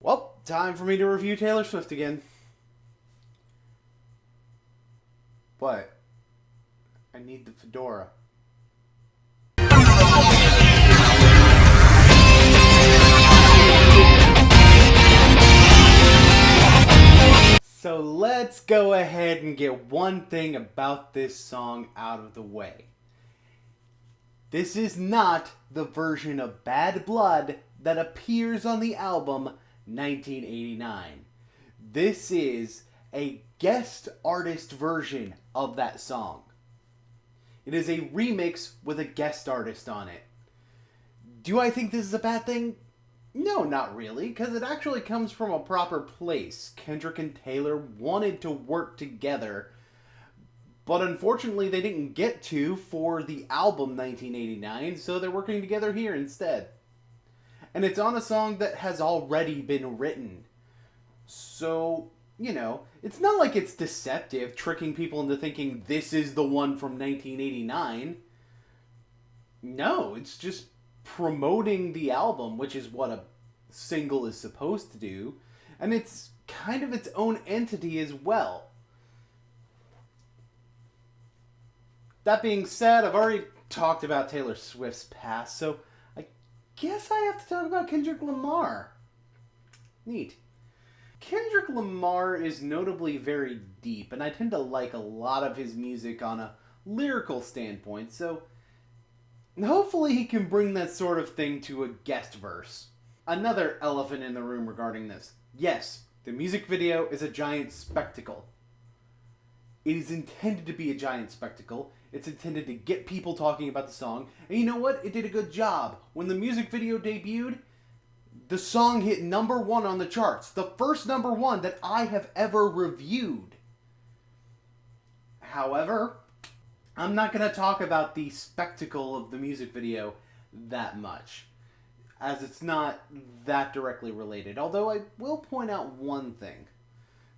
Well, time for me to review Taylor Swift again. What? I need the fedora. So let's go ahead and get one thing about this song out of the way. This is not the version of Bad Blood that appears on the album 1989. This is a guest artist version of that song. It is a remix with a guest artist on it. Do I think this is a bad thing? No, not really, because it actually comes from a proper place. Kendrick and Taylor wanted to work together, but unfortunately they didn't get to for the album 1989, so they're working together here instead. And it's on a song that has already been written. So, it's not like it's deceptive, tricking people into thinking this is the one from 1989. No, it's just promoting the album, which is what a single is supposed to do, and it's kind of its own entity as well. That being said, I've already talked about Taylor Swift's past, so I guess I have to talk about Kendrick Lamar. Neat. Kendrick Lamar is notably very deep, and I tend to like a lot of his music on a lyrical standpoint, so hopefully he can bring that sort of thing to a guest verse. Another elephant in the room regarding this. Yes, the music video is a giant spectacle. It is intended to be a giant spectacle. It's intended to get people talking about the song. And you know what? It did a good job. When the music video debuted, the song hit #1 on the charts. The first #1 that I have ever reviewed. However, I'm not going to talk about the spectacle of the music video that much, as it's not that directly related. Although I will point out one thing.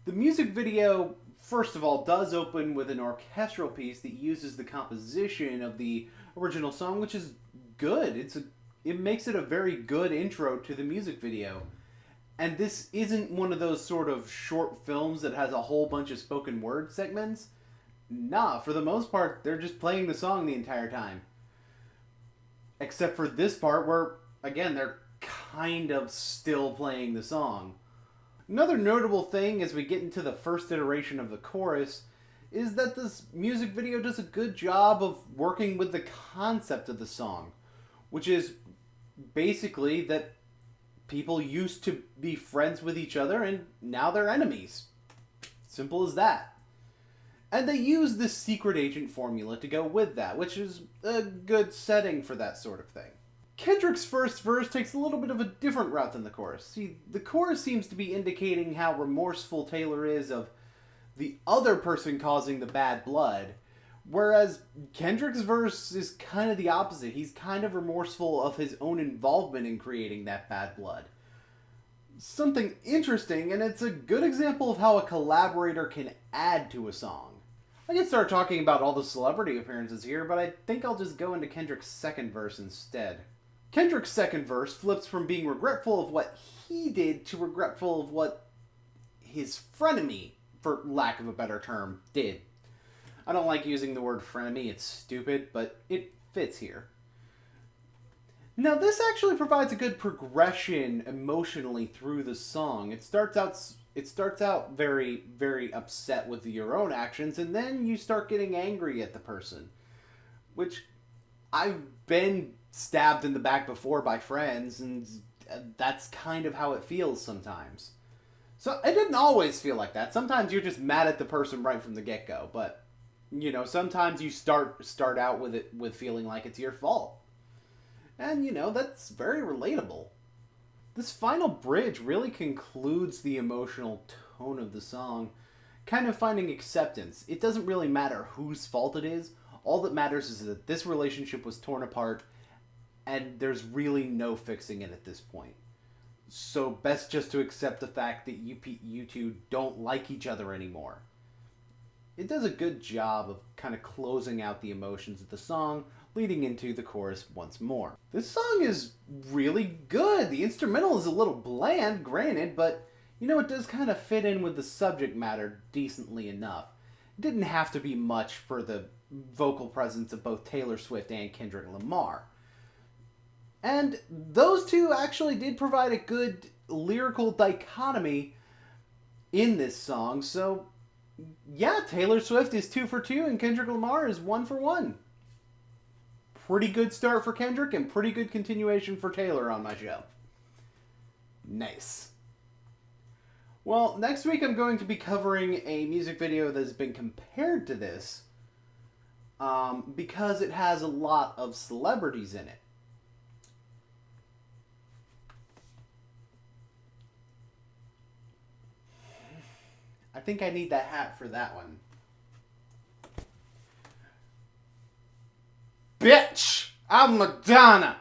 The music video, first of all, does open with an orchestral piece that uses the composition of the original song, which is good. It makes it a very good intro to the music video. And this isn't one of those sort of short films that has a whole bunch of spoken word segments. Nah, for the most part, they're just playing the song the entire time. Except for this part where, again, they're kind of still playing the song. Another notable thing as we get into the first iteration of the chorus is that this music video does a good job of working with the concept of the song, which is basically that people used to be friends with each other and now they're enemies. Simple as that. And they use this secret agent formula to go with that, which is a good setting for that sort of thing. Kendrick's first verse takes a little bit of a different route than the chorus. See, the chorus seems to be indicating how remorseful Taylor is of the other person causing the bad blood, whereas Kendrick's verse is kind of the opposite. He's kind of remorseful of his own involvement in creating that bad blood. Something interesting, and it's a good example of how a collaborator can add to a song. I can start talking about all the celebrity appearances here, but I think I'll just go into Kendrick's second verse instead. Kendrick's second verse flips from being regretful of what he did to regretful of what his frenemy, for lack of a better term, did. I don't like using the word frenemy, it's stupid, but it fits here. Now this actually provides a good progression emotionally through the song. It starts out very, very upset with your own actions, and then you start getting angry at the person. Which, I've been stabbed in the back before by friends, and that's kind of how it feels sometimes. So, it didn't always feel like that. Sometimes you're just mad at the person right from the get-go, but, sometimes you start out with feeling like it's your fault. And, that's very relatable. This final bridge really concludes the emotional tone of the song, kind of finding acceptance. It doesn't really matter whose fault it is. All that matters is that this relationship was torn apart, and there's really no fixing it at this point. So best just to accept the fact that you two don't like each other anymore. It does a good job of kind of closing out the emotions of the song, leading into the chorus once more. This song is really good. The instrumental is a little bland, granted, but you know, it does kind of fit in with the subject matter decently enough. It didn't have to be much for the vocal presence of both Taylor Swift and Kendrick Lamar. And those two actually did provide a good lyrical dichotomy in this song, so yeah, Taylor Swift is 2 for 2 and Kendrick Lamar is 1 for 1. Pretty good start for Kendrick and pretty good continuation for Taylor on my show. Nice. Well, next week I'm going to be covering a music video that has been compared to this because it has a lot of celebrities in it. I think I need that hat for that one. Bitch! I'm Madonna!